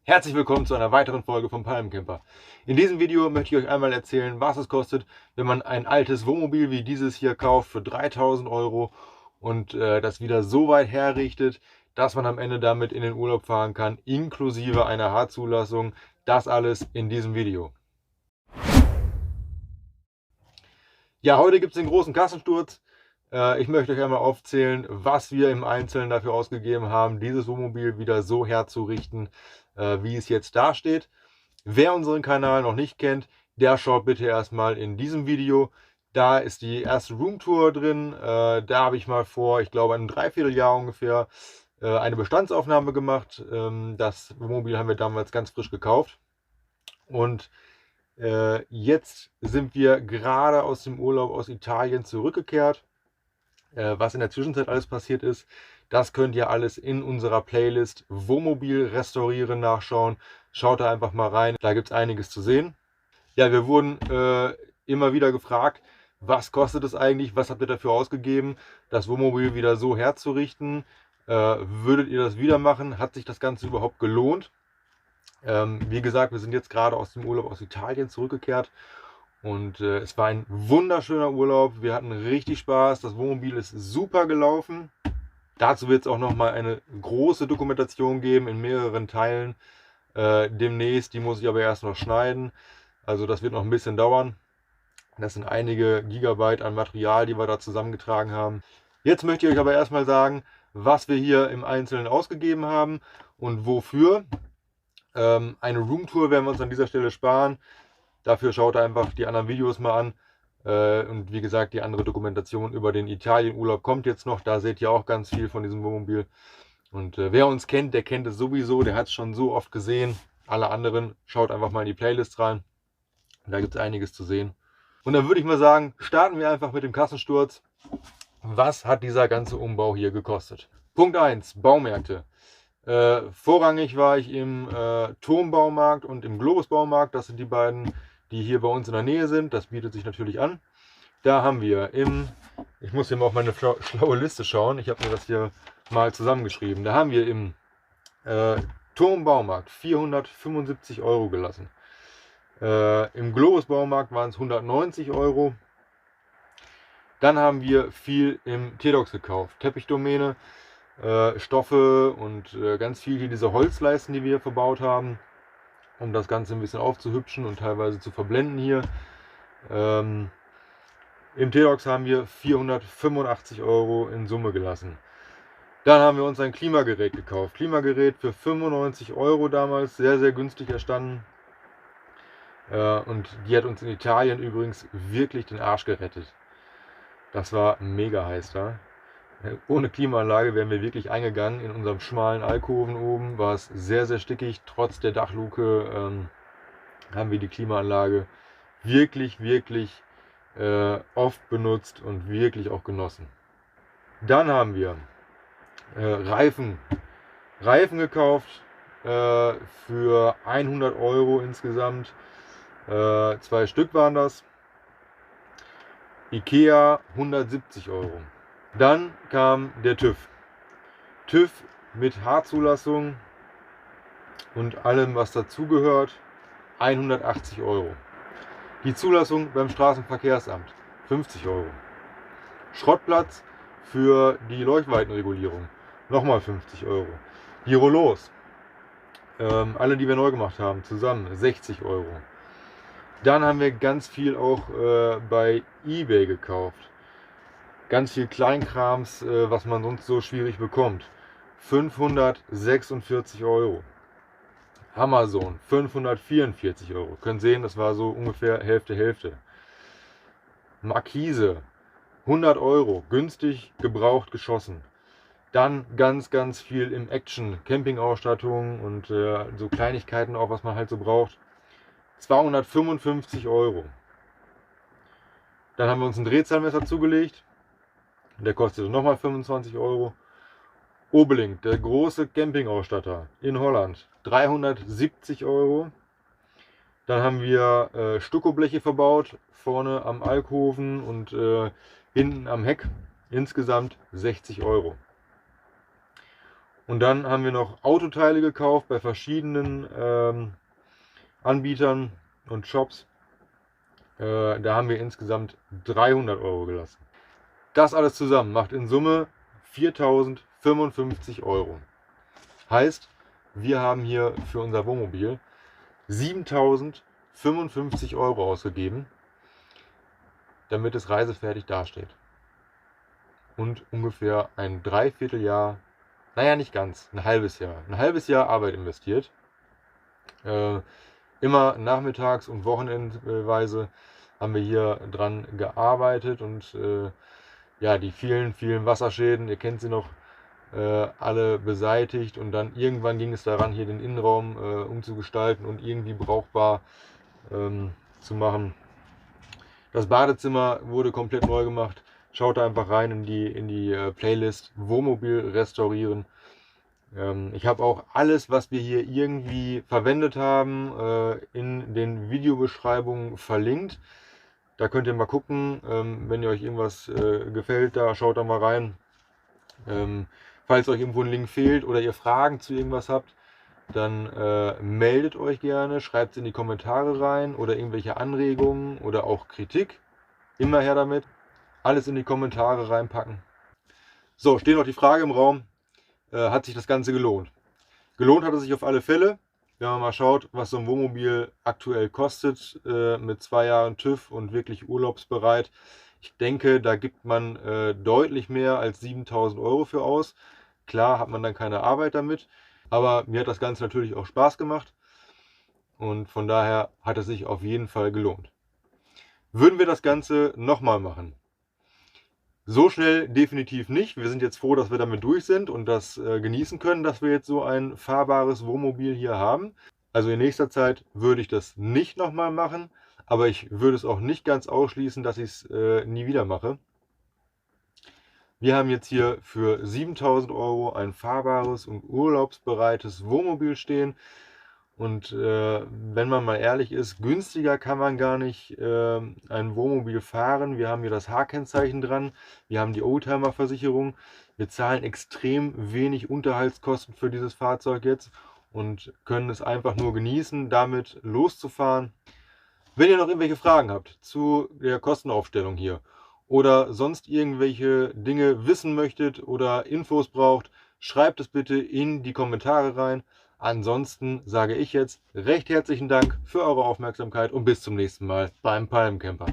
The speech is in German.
Herzlich willkommen zu einer weiteren Folge vom Palmcamper. In diesem Video möchte ich euch einmal erzählen, was es kostet, wenn man ein altes Wohnmobil wie dieses hier kauft für 3.000 Euro und das wieder so weit herrichtet, dass man am Ende damit in den Urlaub fahren kann, inklusive einer H-Zulassung. Das alles in diesem Video. Ja, heute gibt es den großen Kassensturz. Ich möchte euch einmal aufzählen, was wir im Einzelnen dafür ausgegeben haben, dieses Wohnmobil wieder so herzurichten, wie es jetzt dasteht. Wer unseren Kanal noch nicht kennt, der schaut bitte erstmal in diesem Video. Da ist die erste Roomtour drin. Da habe ich mal vor, ich glaube, einem Dreivierteljahr ungefähr eine Bestandsaufnahme gemacht. Das Wohnmobil haben wir damals ganz frisch gekauft. Und jetzt sind wir gerade aus dem Urlaub aus Italien zurückgekehrt. Was in der Zwischenzeit alles passiert ist, das könnt ihr alles in unserer Playlist Wohnmobil restaurieren nachschauen. Schaut da einfach mal rein, da gibt es einiges zu sehen. Ja, wir wurden immer wieder gefragt, was kostet es eigentlich, was habt ihr dafür ausgegeben, das Wohnmobil wieder so herzurichten. Würdet ihr das wieder machen? Hat sich das Ganze überhaupt gelohnt? Wie gesagt, wir sind jetzt gerade aus dem Urlaub aus Italien zurückgekehrt und es war ein wunderschöner Urlaub. Wir hatten richtig Spaß. Das Wohnmobil ist super gelaufen. Dazu wird es auch noch mal eine große Dokumentation geben in mehreren Teilen demnächst. Die muss ich aber erst noch schneiden. Also das wird noch ein bisschen dauern. Das sind einige Gigabyte an Material, die wir da zusammengetragen haben. Jetzt möchte ich euch aber erstmal sagen, was wir hier im Einzelnen ausgegeben haben und wofür. Eine Roomtour werden wir uns an dieser Stelle sparen. Dafür schaut einfach die anderen Videos mal an. Und wie gesagt, die andere Dokumentation über den Italienurlaub kommt jetzt noch. Da seht ihr auch ganz viel von diesem Wohnmobil. Und wer uns kennt, der kennt es sowieso. Der hat es schon so oft gesehen. Alle anderen, schaut einfach mal in die Playlist rein. Da gibt es einiges zu sehen. Und dann würde ich mal sagen, starten wir einfach mit dem Kassensturz. Was hat dieser ganze Umbau hier gekostet? Punkt 1, Baumärkte. Vorrangig war ich im Turmbaumarkt und im Globus-Baumarkt. Das sind die beiden, die hier bei uns in der Nähe sind. Das bietet sich natürlich an. Da haben wir ich muss hier mal auf meine schlaue Liste schauen. Ich habe mir das hier mal zusammengeschrieben. Da haben wir im Turmbaumarkt 475 Euro gelassen. Im Globus-Baumarkt waren es 190 Euro. Dann haben wir viel im T-Docs gekauft. Teppichdomäne. Stoffe und ganz viel hier diese Holzleisten, die wir hier verbaut haben, um das Ganze ein bisschen aufzuhübschen und teilweise zu verblenden hier. Im T-Docs haben wir 485 Euro in Summe gelassen. Dann haben wir uns ein Klimagerät gekauft. Klimagerät für 95 Euro damals, sehr, sehr günstig erstanden. Und die hat uns in Italien übrigens wirklich den Arsch gerettet. Das war mega heiß da. Ohne Klimaanlage wären wir wirklich eingegangen. In unserem schmalen Alkoven oben war es sehr, sehr stickig. Trotz der Dachluke haben wir die Klimaanlage wirklich, wirklich oft benutzt und wirklich auch genossen. Dann haben wir Reifen gekauft für 100 Euro insgesamt. 2 Stück waren das. Ikea 170 Euro. Dann kam der TÜV. TÜV mit H-Zulassung und allem, was dazugehört, 180 Euro. Die Zulassung beim Straßenverkehrsamt, 50 Euro. Schrottplatz für die Leuchtweitenregulierung, nochmal 50 Euro. Die Rollos, alle, die wir neu gemacht haben, zusammen 60 Euro. Dann haben wir ganz viel auch bei eBay gekauft. Ganz viel Kleinkrams, was man sonst so schwierig bekommt. 546 Euro. Amazon 544 Euro. Könnt sehen, das war so ungefähr Hälfte. Markise 100 Euro. Günstig, gebraucht, geschossen. Dann ganz, ganz viel im Action. Campingausstattung und so Kleinigkeiten auch, was man halt so braucht. 255 Euro. Dann haben wir uns ein Drehzahlmesser zugelegt. Der kostete nochmal 25 Euro. Obelink, der große Campingausstatter in Holland, 370 Euro. Dann haben wir Stuckobleche verbaut, vorne am Alkoven und hinten am Heck. Insgesamt 60 Euro. Und dann haben wir noch Autoteile gekauft bei verschiedenen Anbietern und Shops. Da haben wir insgesamt 300 Euro gelassen. Das alles zusammen macht in Summe 4.055 Euro. Heißt, wir haben hier für unser Wohnmobil 7.055 Euro ausgegeben, damit es reisefertig dasteht. Und ungefähr ein Dreivierteljahr, naja, nicht ganz, ein halbes Jahr Arbeit investiert. Immer nachmittags und wochenendweise haben wir hier dran gearbeitet und ja, die vielen Wasserschäden, ihr kennt sie noch, alle beseitigt, und dann irgendwann ging es daran, hier den Innenraum umzugestalten und irgendwie brauchbar zu machen. Das Badezimmer wurde komplett neu gemacht. Schaut da einfach rein in die Playlist Wohnmobil restaurieren. Ich habe auch alles, was wir hier irgendwie verwendet haben, in den Videobeschreibungen verlinkt. Da könnt ihr mal gucken, wenn ihr euch irgendwas gefällt, da schaut da mal rein. Falls euch irgendwo ein Link fehlt oder ihr Fragen zu irgendwas habt, dann meldet euch gerne, schreibt es in die Kommentare rein oder irgendwelche Anregungen oder auch Kritik. Immer her damit. Alles in die Kommentare reinpacken. So, steht noch die Frage im Raum, hat sich das Ganze gelohnt? Gelohnt hat es sich auf alle Fälle. Wenn man mal schaut, was so ein Wohnmobil aktuell kostet, mit 2 Jahren TÜV und wirklich urlaubsbereit. Ich denke, da gibt man deutlich mehr als 7.000 Euro für aus. Klar hat man dann keine Arbeit damit, aber mir hat das Ganze natürlich auch Spaß gemacht. Und von daher hat es sich auf jeden Fall gelohnt. Würden wir das Ganze nochmal machen? So schnell definitiv nicht. Wir sind jetzt froh, dass wir damit durch sind und das genießen können, dass wir jetzt so ein fahrbares Wohnmobil hier haben. Also in nächster Zeit würde ich das nicht nochmal machen, aber ich würde es auch nicht ganz ausschließen, dass ich es nie wieder mache. Wir haben jetzt hier für 7.000 Euro ein fahrbares und urlaubsbereites Wohnmobil stehen. Und wenn man mal ehrlich ist, günstiger kann man gar nicht ein Wohnmobil fahren. Wir haben hier das H-Kennzeichen dran, wir haben die Oldtimer-Versicherung, wir zahlen extrem wenig Unterhaltskosten für dieses Fahrzeug jetzt und können es einfach nur genießen, damit loszufahren. Wenn ihr noch irgendwelche Fragen habt zu der Kostenaufstellung hier oder sonst irgendwelche Dinge wissen möchtet oder Infos braucht, schreibt es bitte in die Kommentare rein. Ansonsten sage ich jetzt recht herzlichen Dank für eure Aufmerksamkeit und bis zum nächsten Mal beim Palmcamper.